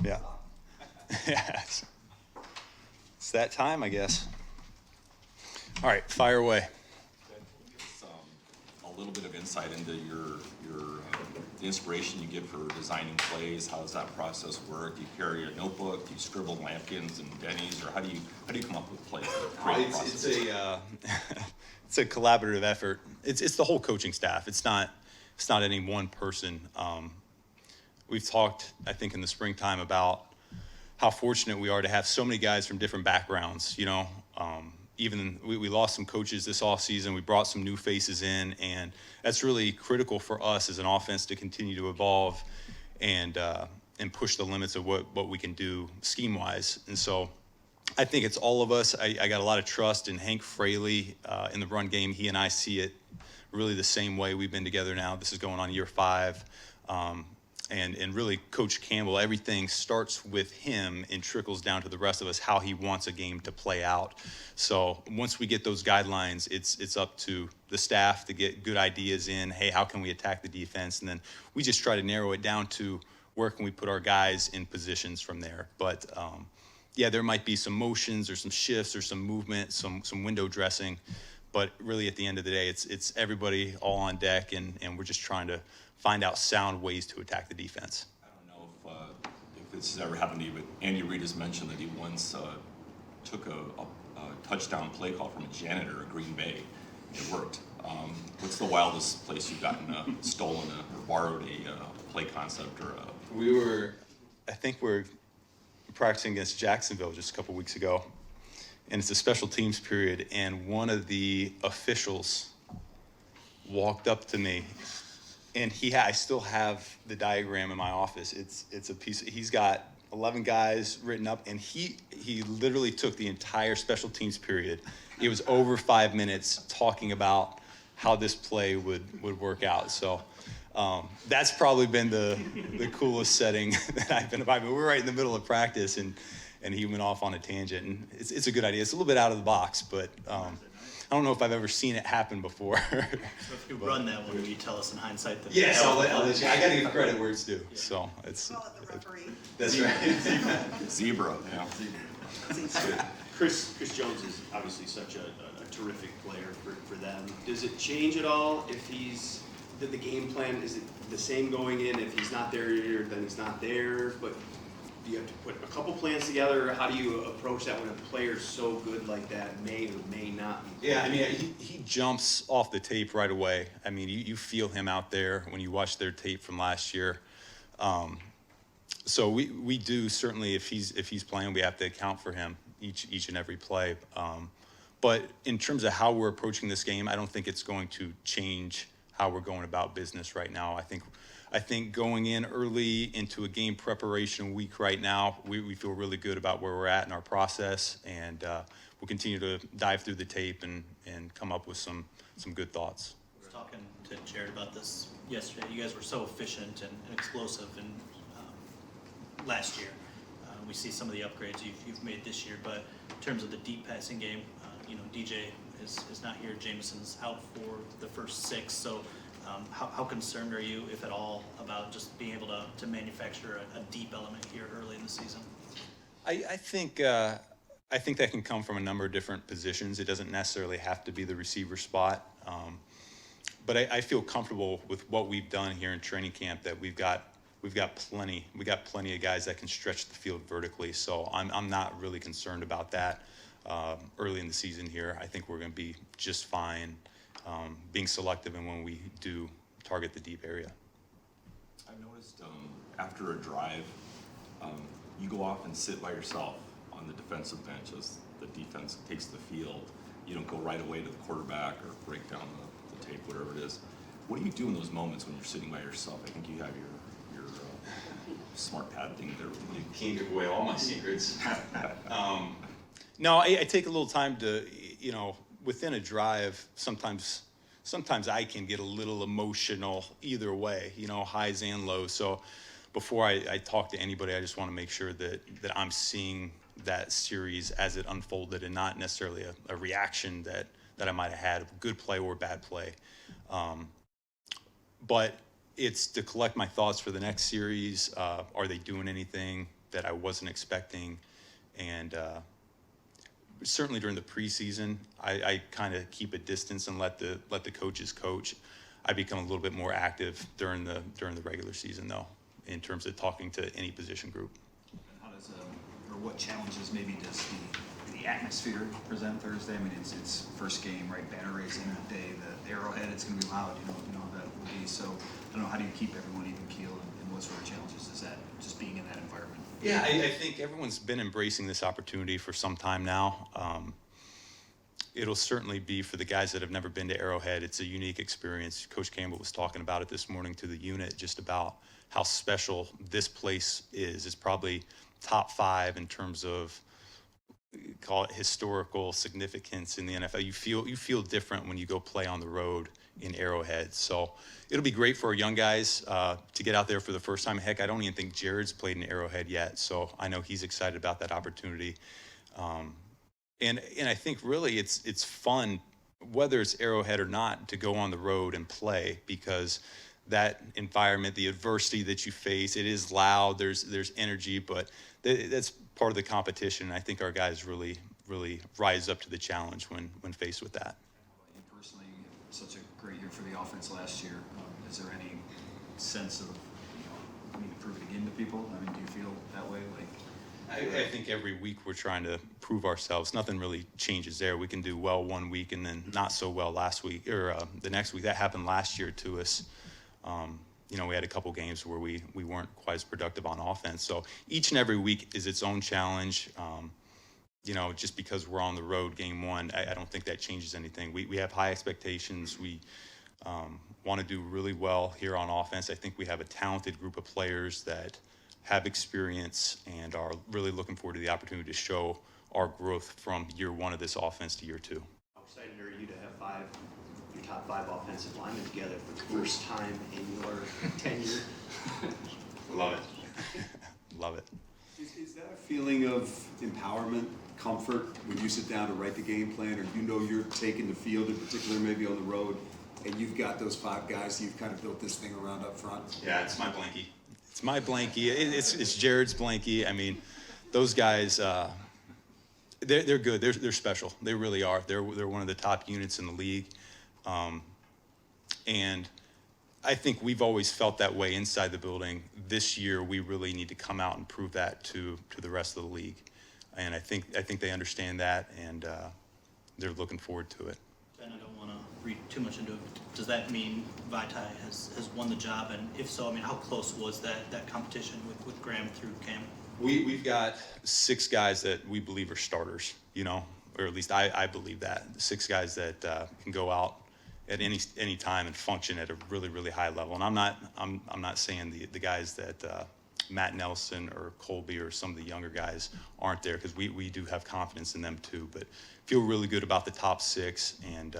Yeah. Yeah. It's that time, I guess. All right, fire away. Give us a little bit of insight into the inspiration you get for designing plays. How does that process work? Do you carry a notebook? Do you scribble napkins and Denny's, or how do you come up with plays? It's a collaborative effort. It's the whole coaching staff. It's not any one person. We've talked, I think, in the springtime about how fortunate we are to have so many guys from different backgrounds. Even we lost some coaches this offseason. We brought some new faces in, and that's really critical for us as an offense to continue to evolve and push the limits of what we can do scheme-wise. And so I think it's all of us. I got a lot of trust in Hank Fraley in the run game. He and I see it really the same way. We've been together now. This is going on year 5. And really Coach Campbell, everything starts with him and trickles down to the rest of us how he wants a game to play out. So once we get those guidelines, it's up to the staff to get good ideas in. Hey, how can we attack the defense? And then we just try to narrow it down to where can we put our guys in positions from there. But yeah, there might be some motions or some shifts or some movement, some window dressing. But really at the end of the day, it's everybody all on deck, and we're just trying to find out sound ways to attack the defense. I don't know if this has ever happened to you, but Andy Reid has mentioned that he once took a touchdown play call from a janitor at Green Bay. It worked. What's the wildest place you've gotten stolen or borrowed a play concept or I think we're practicing against Jacksonville just a couple weeks ago, and it's a special teams period, and one of the officials walked up to me, and I still have the diagram in my office. It's a piece. He's got 11 guys written up, and he literally took the entire special teams period. It was over 5 minutes talking about how this play would work out. So that's probably been the coolest setting that I've been about. We're right in the middle of practice, and he went off on a tangent, and it's a good idea. It's a little bit out of the box, but I don't know if I've ever seen it happen before. So if you run that one, will you tell us in hindsight that? Yes, I'll let you. I got to give credit where it's due. Yeah. So it's. Call it the referee. That's right. Zebra. Yeah. Chris Jones is obviously such a terrific player for them. Does it change at all if the game plan, is it the same going in? If he's not there, then he's not there. But do you have to put a couple plans together? How do you approach that when a player's so good like that may or may not be? Yeah, I mean, he jumps off the tape right away. I mean, you feel him out there when you watch their tape from last year. So we do certainly, if he's playing, we have to account for him each and every play. But in terms of how we're approaching this game, I don't think it's going to change how we're going about business right now. I think going in early into a game preparation week right now, we feel really good about where we're at in our process, and we'll continue to dive through the tape and come up with some good thoughts. I was talking to Jared about this yesterday. You guys were so efficient and explosive last year. We see some of the upgrades you've made this year, but in terms of the deep passing game, DJ is not here. Jameson's out for the first 6, so how concerned are you, if at all, about just being able to manufacture a deep element here early in the season? I think that can come from a number of different positions. It doesn't necessarily have to be the receiver spot, but I feel comfortable with what we've done here in training camp. That we've got plenty of guys that can stretch the field vertically. So I'm not really concerned about that early in the season here. I think we're going to be just fine being selective in when we do target the deep area. I've noticed after a drive, you go off and sit by yourself on the defensive bench as the defense takes the field. You don't go right away to the quarterback or break down the tape, whatever it is. What do you do in those moments when you're sitting by yourself? I think you have your smart pad thing there. You can't give away all my secrets. No, I take a little time to, within a drive, sometimes I can get a little emotional either way, highs and lows. So before I talk to anybody, I just want to make sure that I'm seeing that series as it unfolded and not necessarily a reaction that I might have had, good play or bad play. But it's to collect my thoughts for the next series. Are they doing anything that I wasn't expecting. And certainly during the preseason, I kind of keep a distance and let the coaches coach. I become a little bit more active during the regular season, though, in terms of talking to any position group. How does, or what challenges maybe does the atmosphere present Thursday? I mean, it's first game, right? Banner raising day, the Arrowhead, it's going to be loud, you know how that will be. So I don't know, how do you keep everyone even keeled, and what sort of challenges is that, just being in that environment? Yeah, I think everyone's been embracing this opportunity for some time now. It'll certainly be for the guys that have never been to Arrowhead. It's a unique experience. Coach Campbell was talking about it this morning to the unit, just about how special this place is. It's probably top 5 in terms of, call it, historical significance in the NFL. You feel different when you go play on the road in Arrowhead. So it'll be great for our young guys to get out there for the first time. Heck, I don't even think Jared's played in Arrowhead yet, so I know he's excited about that opportunity. And I think really it's fun, whether it's Arrowhead or not, to go on the road and play, because that environment, the adversity that you face, it is loud, there's energy, but that's part of the competition. I think our guys really rise up to the challenge when faced with that. You personally, you had such a great year for the offense last year. Is there any sense of, we need to prove it again to people? I mean, do you feel that way? I think every week we're trying to prove ourselves. Nothing really changes there. We can do well one week and then not so well last week or the next week. That happened last year to us. We had a couple games where we weren't quite as productive on offense. So each and every week is its own challenge. Just because we're on the road game one, I don't think that changes anything. We have high expectations. We want to do really well here on offense. I think we have a talented group of players that have experience and are really looking forward to the opportunity to show our growth from year one of this offense to year 2. How excited are you to have your top 5 offensive linemen together for the first time in your tenure? Love it. Love it. Is that a feeling of empowerment, comfort, when you sit down to write the game plan, or you're taking the field, in particular maybe on the road, and you've got those 5 guys you've kind of built this thing around up front? Yeah, it's my blankie. It's my blankie. It's Jared's blankie. I mean, those guys, they're good. They're special. They really are. They're one of the top units in the league. And I think we've always felt that way inside the building. This year, we really need to come out and prove that to the rest of the league. And I think they understand that, and they're looking forward to it. And I don't want to read too much into it. Does that mean Vaitai has won the job? And if so, I mean, how close was that competition with Graham through camp? We've got 6 guys that we believe are starters, or at least I believe that. 6 guys that can go out at any time and function at a really high level. And I'm not saying the guys that Matt Nelson or Colby or some of the younger guys aren't there, because we do have confidence in them too. But feel really good about the top 6, and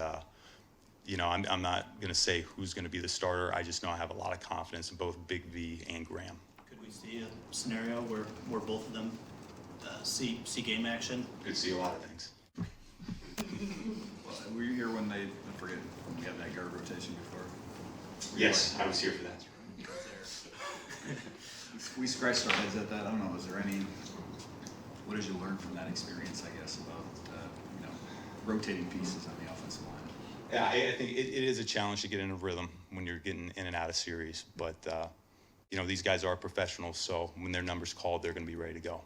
I'm not going to say who's going to be the starter. I just know I have a lot of confidence in both Big V and Graham. Could we see a scenario where both of them see game action? Could see a lot of things. Well, were you here when I forget, when we had that guard rotation before? Yes, I was here for that. We scratched our heads at that. I don't know, what did you learn from that experience, I guess, about, rotating pieces on the offensive line? Yeah, I think it is a challenge to get in a rhythm when you're getting in and out of series. But, these guys are professionals, so when their number's called, they're going to be ready to go.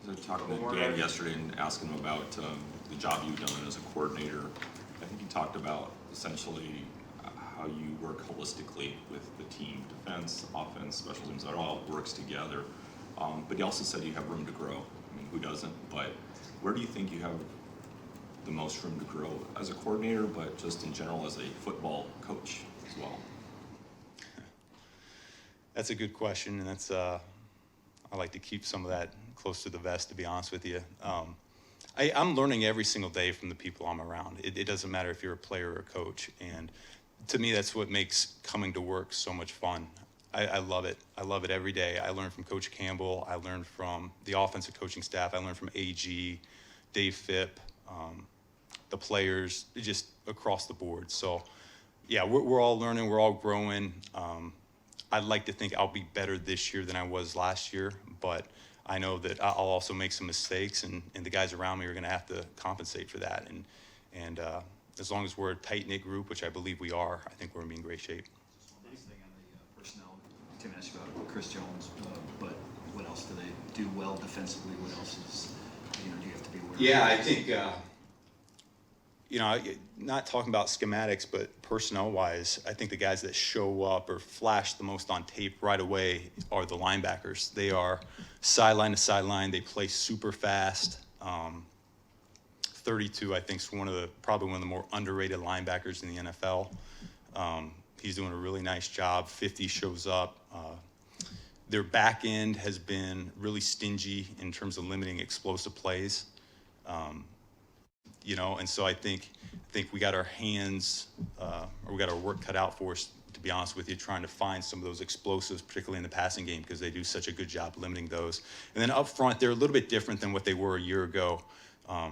I was talking to Dan yesterday and asking him about the job you've done as a coordinator. I think he talked about essentially how you work holistically with the team, defense, offense, special teams, that all works together. But he also said you have room to grow. I mean, who doesn't? But where do you think you have the most room to grow as a coordinator, but just in general as a football coach as well? That's a good question, and that's I like to keep some of that close to the vest, to be honest with you. I'm learning every single day from the people I'm around. It doesn't matter if you're a player or a coach, and to me, that's what makes coming to work so much fun. I love it. I love it every day. I learn from Coach Campbell. I learn from the offensive coaching staff. I learn from AG, Dave Fipp, the players, just across the board. So, yeah, we're all learning. We're all growing. I'd like to think I'll be better this year than I was last year, but I know that I'll also make some mistakes, and the guys around me are going to have to compensate for that. And as long as we're a tight-knit group, which I believe we are, I think we're going to be in great shape. One last thing on the personnel. Tim asked you about Chris Jones, but what else do they do well defensively? What else is, do you have to be aware of? Yeah, I think, not talking about schematics, but personnel-wise, I think the guys that show up or flash the most on tape right away are the linebackers. They are sideline to sideline. They play super fast. 32, I think, is probably one of the more underrated linebackers in the NFL. He's doing a really nice job. 50 shows up. Their back end has been really stingy in terms of limiting explosive plays. And so I think we got our hands, or we got our work cut out for us, to be honest with you, trying to find some of those explosives, particularly in the passing game, because they do such a good job limiting those. And then up front, they're a little bit different than what they were a year ago.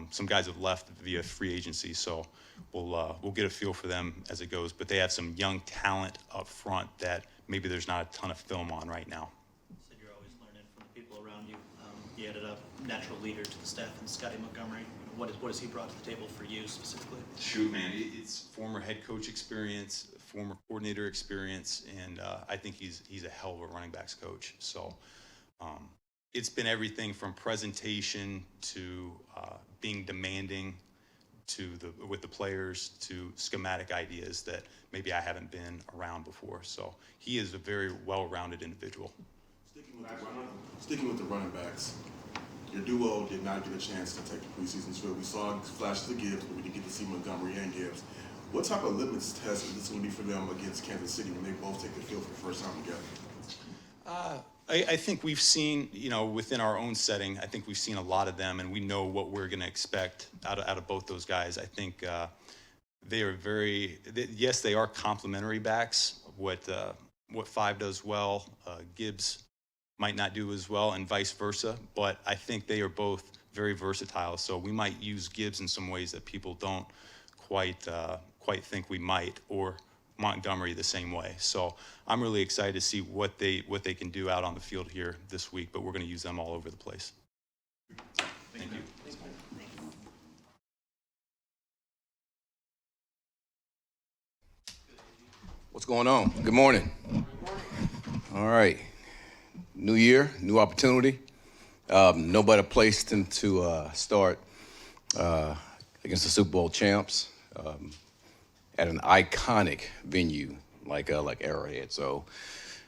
Some guys have left via free agency, so we'll get a feel for them as it goes. But they have some young talent up front that maybe there's not a ton of film on right now. Said you're always learning from the people around you. You added a natural leader to the staff in Scotty Montgomery. What has he brought to the table for you specifically? Shoot, man, it's former head coach experience, former coordinator experience, and I think he's a hell of a running backs coach. So it's been everything from presentation to being demanding with the players to schematic ideas that maybe I haven't been around before. So he is a very well-rounded individual. Sticking with the running backs, your duo did not get a chance to take the preseason field. We saw flashes of Gibbs, but we didn't get to see Montgomery and Gibbs. What type of litmus test is this going to be for them against Kansas City when they both take the field for the first time together? I think we've seen, within our own setting, I think we've seen a lot of them, and we know what we're going to expect out of both those guys. I think they are yes, they are complementary backs. What Five does well, Gibbs might not do as well, and vice versa. But I think they are both very versatile. So we might use Gibbs in some ways that people don't quite think we might, or Montgomery the same way. So I'm really excited to see what they can do out on the field here this week, but we're going to use them all over the place. Thank you. What's going on? Good morning. All right. New year, new opportunity. No better place than to start against the Super Bowl champs at an iconic venue like Arrowhead. So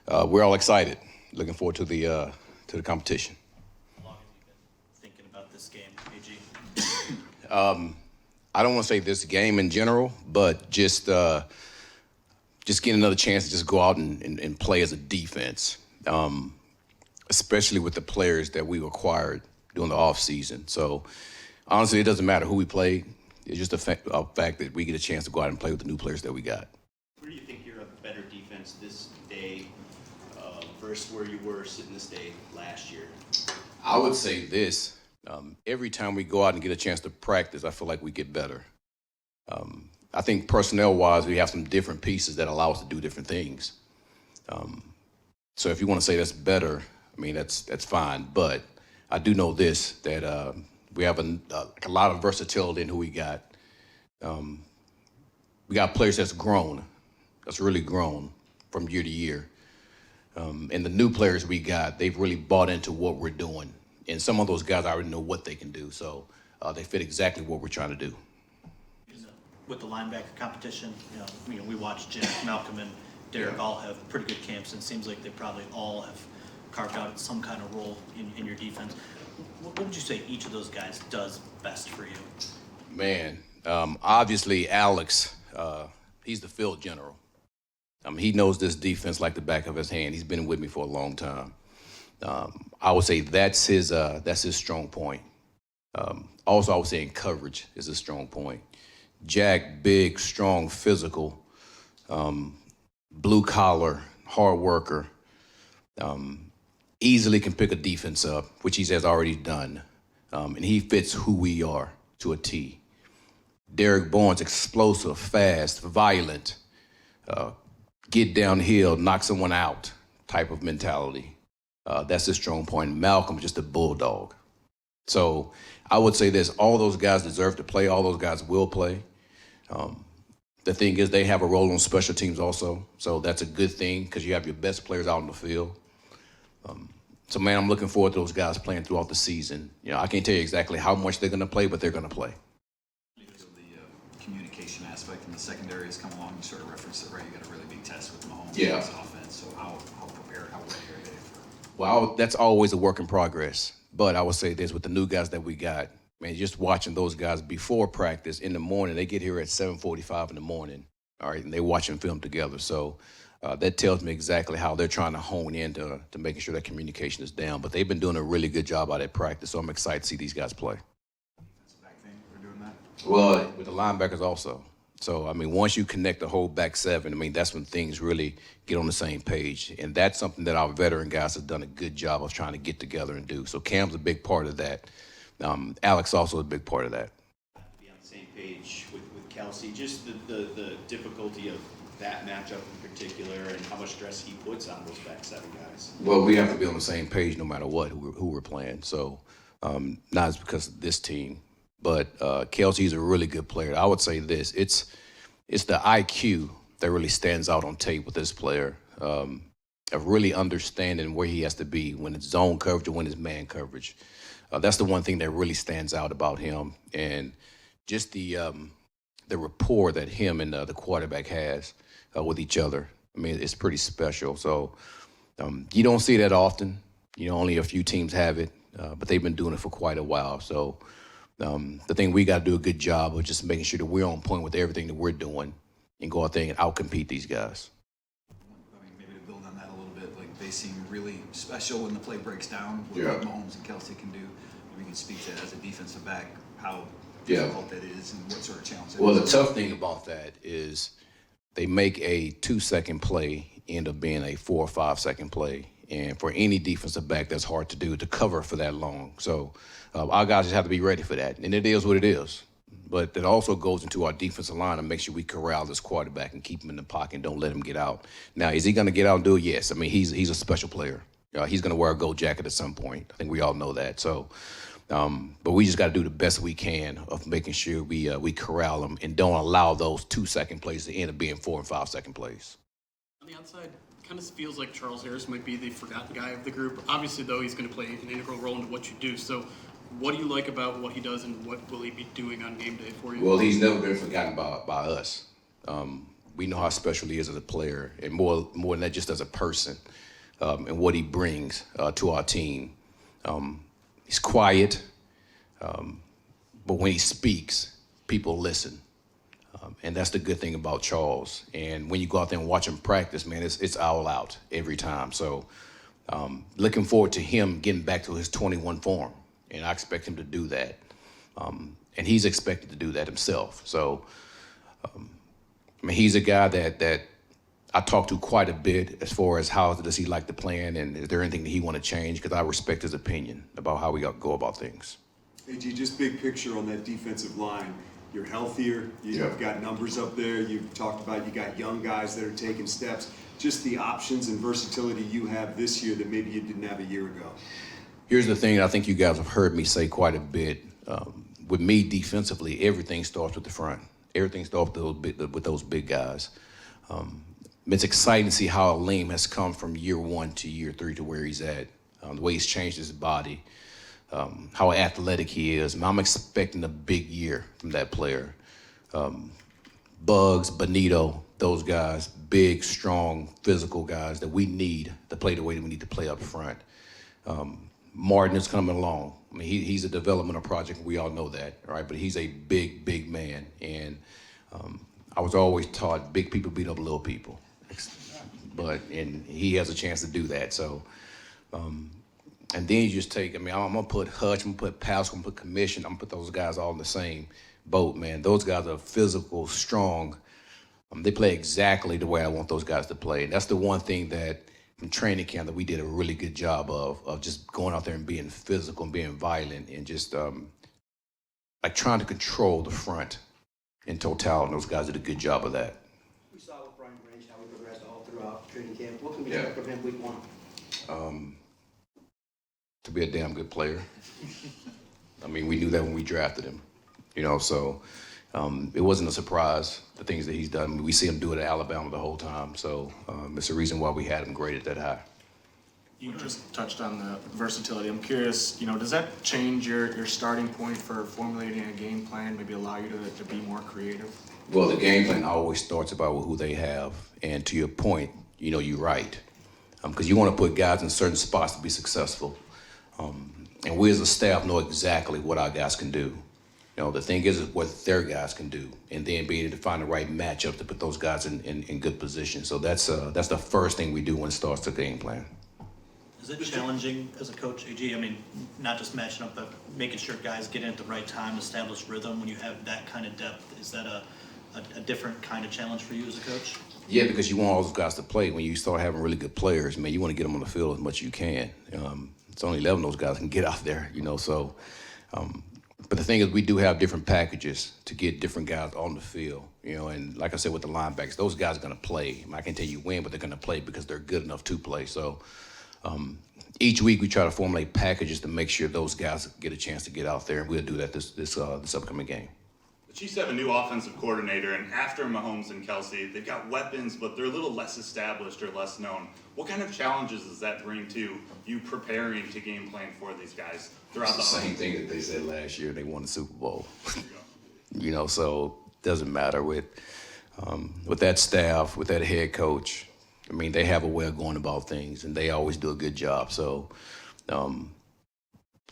we're all excited. Looking forward to the competition. How long have you been thinking about this game, AG? I don't want to say this game in general, but just getting another chance to just go out and play as a defense, especially with the players that we acquired during the offseason. So honestly, it doesn't matter who we play. It's just a fact that we get a chance to go out and play with the new players that we got. Where do you think you're a better defense this day versus where you were sitting this day last year? I would say this. Every time we go out and get a chance to practice, I feel like we get better. I think personnel-wise, we have some different pieces that allow us to do different things. So if you want to say that's better, I mean, that's fine. But I do know this, that we have a lot of versatility in who we got. We got players that's really grown from year to year. And the new players we got, they've really bought into what we're doing. And some of those guys, I already know what they can do. So they fit exactly what we're trying to do. With the linebacker competition, we watched Jim, Malcolm, and Derek all have pretty good camps, and it seems like they probably all have carved out some kind of role in your defense. What would you say each of those guys does best for you? Man, obviously Alex, he's the field general. He knows this defense like the back of his hand. He's been with me for a long time. I would say that's his strong point. Also, I would say in coverage is a strong point. Jack, big, strong, physical, blue collar, hard worker, easily can pick a defense up, which he has already done. And he fits who we are to a T. Derek Bourne's explosive, fast, violent, get downhill, knock someone out type of mentality. That's his strong point. Malcolm's just a bulldog. So I would say this, all those guys deserve to play. All those guys will play. The thing is they have a role on special teams also. So that's a good thing because you have your best players out on the field. So, man, I'm looking forward to those guys playing throughout the season. You know, I can't tell you exactly how much they're going to play, but they're going to play. The communication aspect in the secondary has come along. You sort of referenced it, right? You got a really big test with Mahomes' Yeah. offense. So how prepared, how ready are they for? Well, that's always a work in progress. But I would say this, with the new guys that we got, man, just watching those guys before practice in the morning, they get here at 7:45 in the morning, all right, and they're watching film together. So that tells me exactly how they're trying to hone in to making sure that communication is down. But they've been doing a really good job out at practice, so I'm excited to see these guys play. Defensive back thing, we're doing that? Well, with the linebackers also. So, I mean, once you connect the whole back seven, I mean, that's when things really get on the same page. And that's something that our veteran guys have done a good job of trying to get together and do. So Cam's a big part of that. Alex also a big part of that. Be on the same page with Kelsey, just the difficulty of that matchup in particular and how much stress he puts on those back seven guys. Well, we have to be on the same page no matter what, who we're playing. So not just because of this team, but Kelsey's a really good player. I would say this, it's the IQ that really stands out on tape with this player, of really understanding where he has to be when it's zone coverage or when it's man coverage. That's the one thing that really stands out about him, and just the rapport that him and the quarterback has with each other. I mean, it's pretty special. So you don't see that often. You know, only a few teams have it, but they've been doing it for quite a while. So the thing we got to do a good job of just making sure that we're on point with everything that we're doing and go out there and outcompete these guys. I mean, maybe to build on that a little bit, like they seem really special when the play breaks down, what Yeah. Mahomes and Kelsey can do. Maybe you can speak to, as a defensive back, how Yeah. difficult that is and what sort of challenge that Well, is. the tough thing about that is they make a 2-second play end up being a 4 or 5 second play. And for any defensive back, that's hard to do, to cover for that long. So our guys just have to be ready for that. And it is what it is. But it also goes into our defensive line and make sure we corral this quarterback and keep him in the pocket and don't let him get out. Now, is he going to get out and do it? Yes. I mean, he's a special player. He's going to wear a gold jacket at some point. I think we all know that. So, but we just got to do the best we can of making sure we corral them and don't allow those 2-second plays to end up being 4 and 5 second plays. On the outside, kind of feels like Charles Harris might be the forgotten guy of the group. Obviously, though, he's going to play an integral role into what you do. So what do you like about what he does, and what will he be doing on game day for you? Well, he's never been forgotten by us. We know how special he is as a player, and more than that, just as a person, and what he brings to our team. He's quiet, but when he speaks, people listen. And that's the good thing about Charles. And when you go out there and watch him practice, man, it's all out every time. So looking forward to him getting back to his 21 form. And I expect him to do that. And he's expected to do that himself. So, I mean, he's a guy that I talk to quite a bit as far as how does he like the plan and is there anything that he want to change? Because I respect his opinion about how we go about things. AG, just big picture on that defensive line. You're healthier. You've got numbers up there. You've talked about you got young guys that are taking steps. Just the options and versatility you have this year that maybe you didn't have a year ago. Here's the thing I think you guys have heard me say quite a bit. With me defensively, everything starts with the front. Everything starts with those big guys. It's exciting to see how Aleem has come from year 1 to year 3 to where he's at. The way he's changed his body. How athletic he is. I'm expecting a big year from that player. Bugs, Benito, those guys, big, strong, physical guys that we need to play the way that we need to play up front. Martin is coming along. I mean, he's a developmental project. We all know that, right? But he's a big, big man. And I was always taught big people beat up little people. And he has a chance to do that. So, and then you just take, I mean, I'm going to put Hutch, I'm going to put Pascal, I'm going to put Commission, I'm going to put those guys all in the same boat, man. Those guys are physical, strong. They play exactly the way I want those guys to play. And that's the one thing that from training camp that we did a really good job of just going out there and being physical and being violent and just like trying to control the front in totality. And those guys did a good job of that. We saw with Brian Branch how he progressed all training camp. What can we Yeah. expect from him week 1? To be a damn good player. I mean, we knew that when we drafted him, so it wasn't a surprise, the things that he's done. I mean, we see him do it at Alabama the whole time, so it's the reason why we had him graded that high. You just touched on the versatility. I'm curious, does that change your starting point for formulating a game plan, maybe allow you to be more creative? Well, the game plan always starts about who they have, and to your point, you're right, because you want to put guys in certain spots to be successful. And we as a staff know exactly what our guys can do. The thing is what their guys can do, and then be able to find the right matchup to put those guys in good position. So that's the first thing we do when it starts the game plan. Is it challenging as a coach, AG? I mean, not just matching up, but making sure guys get in at the right time, establish rhythm when you have that kind of depth. Is that a different kind of challenge for you as a coach? Yeah, because you want all those guys to play. When you start having really good players, man, you want to get them on the field as much as you can. It's only 11 of those guys can get out there, so. But the thing is, we do have different packages to get different guys on the field, and like I said with the linebackers, those guys are going to play. I can't tell you when, but they're going to play because they're good enough to play. So each week we try to formulate packages to make sure those guys get a chance to get out there, and we'll do that this upcoming game. The Chiefs have a new offensive coordinator, and after Mahomes and Kelsey, they've got weapons, but they're a little less established or less known. What kind of challenges does that bring to you preparing to game plan for these guys throughout It's the the same thing that they said last year. They won the Super Bowl. So it doesn't matter with that staff, with that head coach. I mean, they have a way of going about things, and they always do a good job. So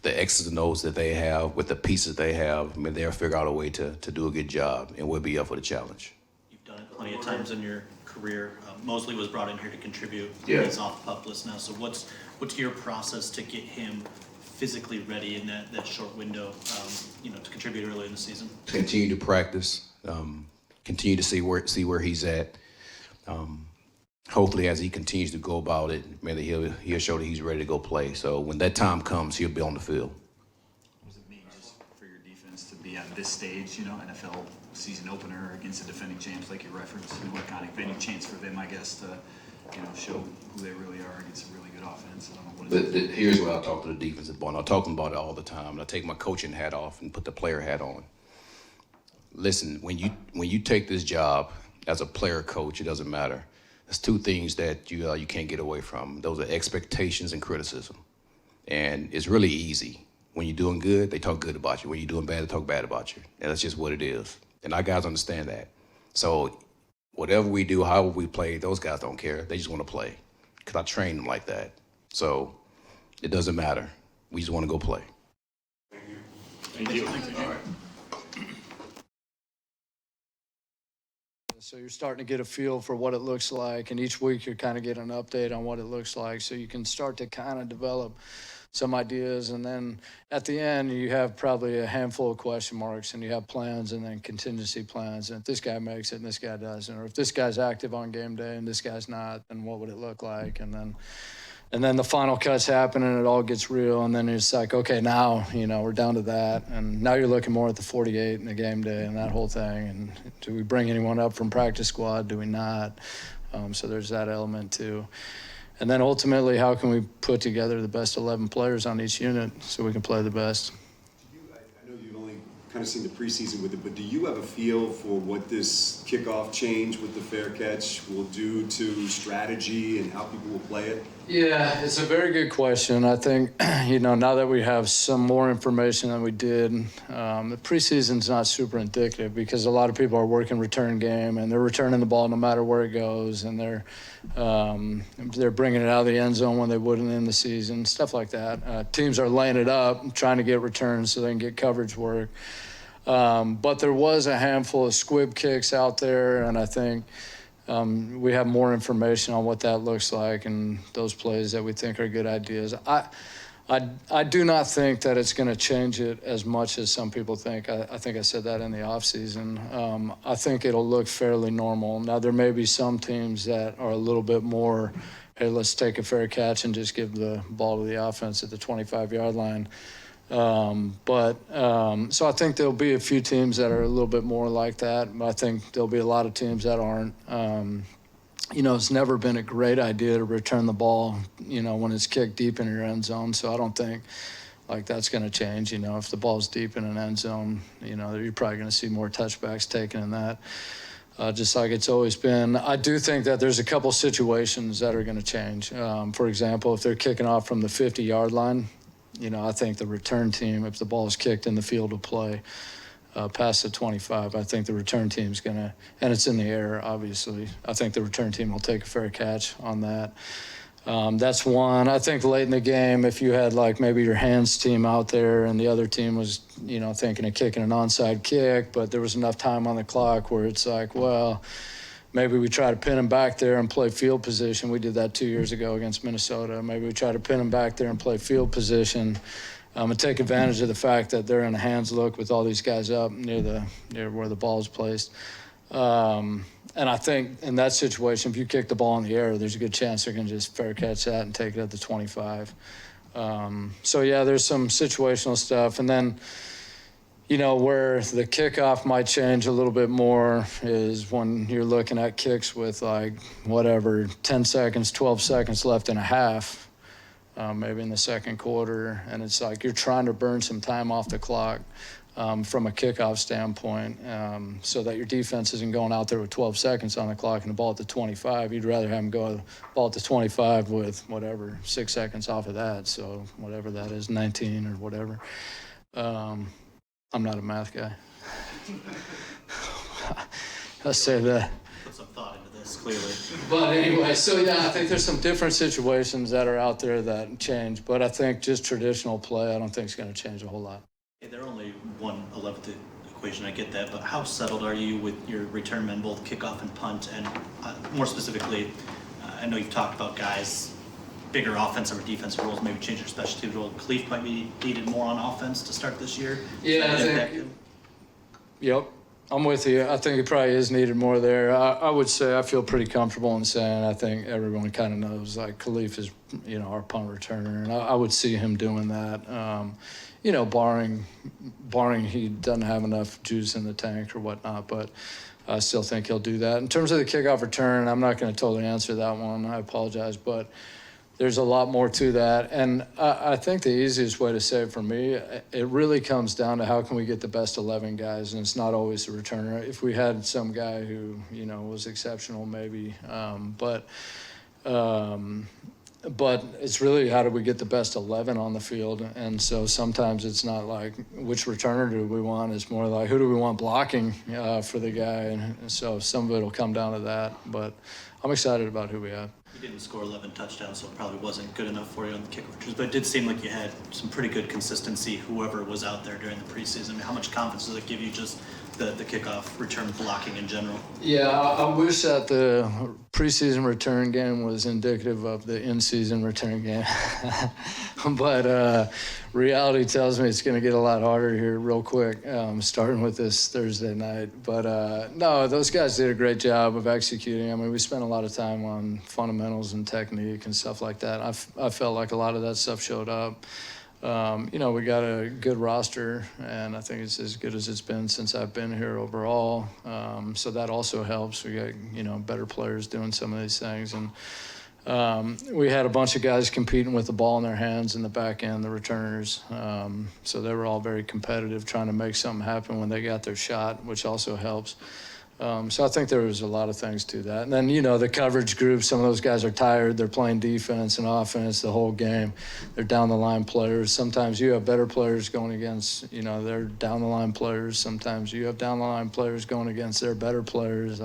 the X's and O's that they have, with the pieces they have, I mean, they'll figure out a way to do a good job, and we'll be up for the challenge. You've done it plenty of times in your career. Mosley was brought in here to contribute. Yeah. He's off the pup list now. So what's your process to get him physically ready in that short window, to contribute early in the season? Continue to practice, continue to see where he's at. Hopefully, as he continues to go about it, maybe he'll show that he's ready to go play. So when that time comes, he'll be on the field. What does it mean just for your defense to be at this stage, NFL season opener against the defending champs like you referenced? What kind of any chance for them, I guess, to show who they really are against a really good offense? I don't know what it is. Here's where I talk to the defensive ball. I talk to them about it all the time. And I take my coaching hat off and put the player hat on. Listen, when you take this job as a player coach, it doesn't matter. There's two things that you can't get away from. Those are expectations and criticism. And it's really easy. When you're doing good, they talk good about you. When you're doing bad, they talk bad about you. And that's just what it is. And our guys understand that. So whatever we do, however we play, those guys don't care. They just want to play. Because I train them like that. So it doesn't matter. We just want to go play. Thank you. All right. So you're starting to get a feel for what it looks like, and each week you're kind of getting an update on what it looks like, so you can start to kind of develop some ideas, and then at the end you have probably a handful of question marks, and you have plans and then contingency plans, and if this guy makes it and this guy doesn't, or if this guy's active on game day and this guy's not, then what would it look like? And then the final cuts happen and it all gets real, and then it's like, okay, now, we're down to that, and now you're looking more at the 48 and the game day and that whole thing, and do we bring anyone up from practice squad, do we not? So there's that element too. And then ultimately, how can we put together the best 11 players on each unit so we can play the best? I know you've only kind of seen the preseason with it, but do you have a feel for what this kickoff change with the fair catch will do to strategy and how people will play it? Yeah, it's a very good question. I think, now that we have some more information than we did, the preseason's not super indicative because a lot of people are working return game and they're returning the ball no matter where it goes, and they're bringing it out of the end zone when they wouldn't in the season, stuff like that. Teams are laying it up, trying to get returns so they can get coverage work. But there was a handful of squib kicks out there, and I think we have more information on what that looks like and those plays that we think are good ideas. I do not think that it's going to change it as much as some people think. I think I said that in the offseason. I think it'll look fairly normal. Now, there may be some teams that are a little bit more, hey, let's take a fair catch and just give the ball to the offense at the 25-yard line. So I think there'll be a few teams that are a little bit more like that, but I think there'll be a lot of teams that aren't. it's never been a great idea to return the ball, when it's kicked deep in your end zone. So I don't think like that's going to change. If the ball's deep in an end zone, you're probably going to see more touchbacks taken in that. Just like it's always been. I do think that there's a couple situations that are going to change. For example, if they're kicking off from the 50-yard line, I think the return team, if the ball is kicked in the field of play past the 25, I think the return team's going to, and it's in the air, obviously, I think the return team will take a fair catch on that. That's one. I think late in the game, if you had like maybe your hands team out there and the other team was, thinking of kicking an onside kick, but there was enough time on the clock where it's like, well, maybe we try to pin them back there and play field position. We did that 2 years ago against Minnesota. Maybe we try to pin them back there and play field position and take advantage of the fact that they're in a hands look with all these guys up near where the ball is placed. And I think in that situation, if you kick the ball in the air, there's a good chance they're going to just fair catch that and take it at the 25. So, yeah, there's some situational stuff. And then, where the kickoff might change a little bit more is when you're looking at kicks with, 10 seconds, 12 seconds left in a half, maybe in the second quarter. And it's like you're trying to burn some time off the clock. From a kickoff standpoint, so that your defense isn't going out there with 12 seconds on the clock and the ball at the 25. You'd rather have them go ball at the 25 with 6 seconds off of that. So whatever that is, 19 or whatever. I'm not a math guy. I'll say that. Put some thought into this, clearly. But anyway, so yeah, I think there's some different situations that are out there that change. But I think just traditional play, I don't think it's going to change a whole lot. Hey, they're only 1/11th equation, I get that, but how settled are you with your return men, both kickoff and punt? And more specifically, I know you've talked about guys, bigger offensive or defensive roles, maybe change their specialty role. Cleef might be needed more on offense to start this year. Yeah, I think. Yep, I'm with you. I think it probably is needed more there. I would say I feel pretty comfortable in saying I think everyone kind of knows like Khalif is, our punt returner, and I would see him doing that. Barring he doesn't have enough juice in the tank or whatnot, but I still think he'll do that. In terms of the kickoff return, I'm not going to totally answer that one. I apologize, but there's a lot more to that. And I think the easiest way to say it for me, it really comes down to how can we get the best 11 guys, and it's not always the returner. If we had some guy who, was exceptional, maybe, but it's really how do we get the best 11 on the field. And so sometimes it's not like which returner do we want, it's more like who do we want blocking for the guy. And so some of it will come down to that, but I'm excited about who we have. You didn't score 11 touchdowns, so it probably wasn't good enough for you on the kick returns, but it did seem like you had some pretty good consistency, whoever was out there during the preseason. How much confidence does it give you just the kickoff return blocking in general? Yeah, I wish that the preseason return game was indicative of the in-season return game. But reality tells me it's going to get a lot harder here real quick, starting with this Thursday night. But no, those guys did a great job of executing. I mean, we spent a lot of time on fundamentals and technique and stuff like that. I felt like a lot of that stuff showed up. We got a good roster, and I think it's as good as it's been since I've been here overall. So that also helps. We got, better players doing some of these things. And we had a bunch of guys competing with the ball in their hands in the back end, the returners. So they were all very competitive, trying to make something happen when they got their shot, which also helps. So I think there was a lot of things to that. And then, the coverage group, some of those guys are tired. They're playing defense and offense the whole game. They're down-the-line players. Sometimes you have better players going against, they're down-the-line players. Sometimes you have down-the-line players going against their better players.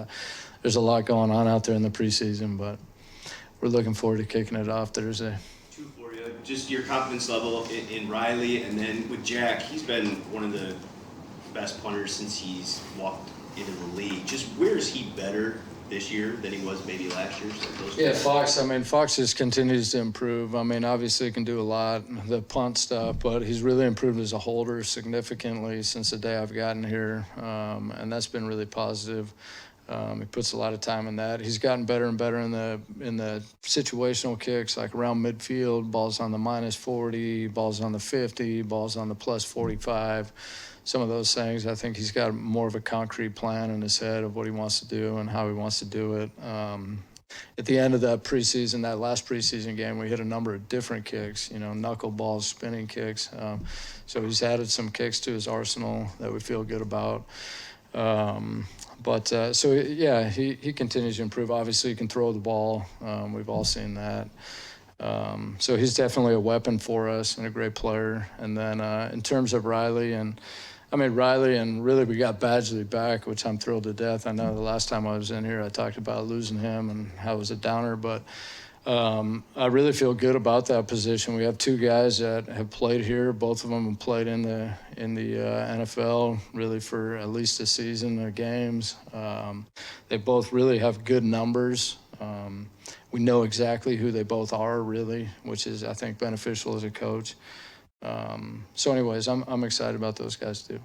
There's a lot going on out there in the preseason, but we're looking forward to kicking it off Thursday. Two for you. Just your confidence level in Riley, and then with Jack, he's been one of the best punters since he's walked into the league. Just where is he better this year than he was maybe last year? Yeah, Fox just continues to improve. Obviously he can do a lot, the punt stuff, but he's really improved as a holder significantly since the day I've gotten here, and that's been really positive. He puts a lot of time in that. He's gotten better and better in the situational kicks, like around midfield, balls on the -40, balls on the 50, balls on the +45. Some of those things, I think he's got more of a concrete plan in his head of what he wants to do and how he wants to do it. at the end of that preseason, that last preseason game, we hit a number of different kicks, knuckleballs, spinning kicks. So he's added some kicks to his arsenal that we feel good about. So yeah, he continues to improve. Obviously, he can throw the ball. We've all seen that. So he's definitely a weapon for us and a great player. And then in terms of Riley and really we got Badgley back, which I'm thrilled to death. I know the last time I was in here, I talked about losing him and how it was a downer, but I really feel good about that position. We have two guys that have played here. Both of them have played in the NFL really for at least a season of games. They both really have good numbers. We know exactly who they both are really, which is, I think, beneficial as a coach. So anyways, I'm excited about those guys too.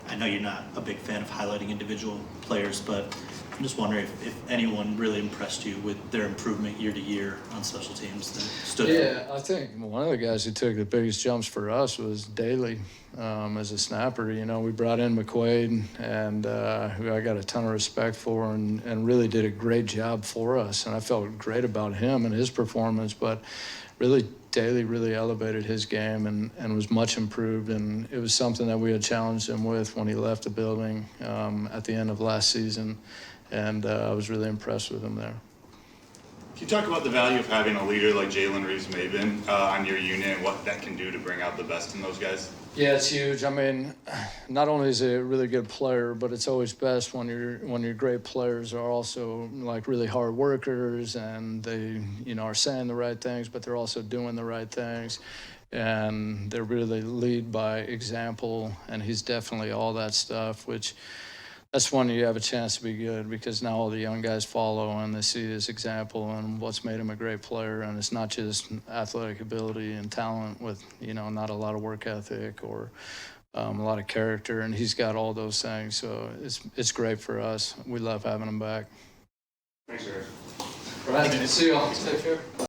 I know you're not a big fan of highlighting individual players, but I'm just wondering if anyone really impressed you with their improvement year to year on special teams that stood out. Yeah, I think one of the guys who took the biggest jumps for us was Daly as a snapper. We brought in McQuaid, and who I got a ton of respect for, and really did a great job for us. And I felt great about him and his performance, but really Daly really elevated his game and was much improved, and it was something that we had challenged him with when he left the building at the end of last season, and I was really impressed with him there. Can you talk about the value of having a leader like Jalen Reeves-Maben on your unit and what that can do to bring out the best in those guys? Yeah, it's huge. Not only is he a really good player, but it's always best when your great players are also like really hard workers, and they are saying the right things, but they're also doing the right things, and they really lead by example. And he's definitely all that stuff, which that's when you have a chance to be good, because now all the young guys follow and they see his example and what's made him a great player. And it's not just athletic ability and talent with, not a lot of work ethic or a lot of character. And he's got all those things. So it's great for us. We love having him back. Thanks, Eric. Right. See you all. Take care.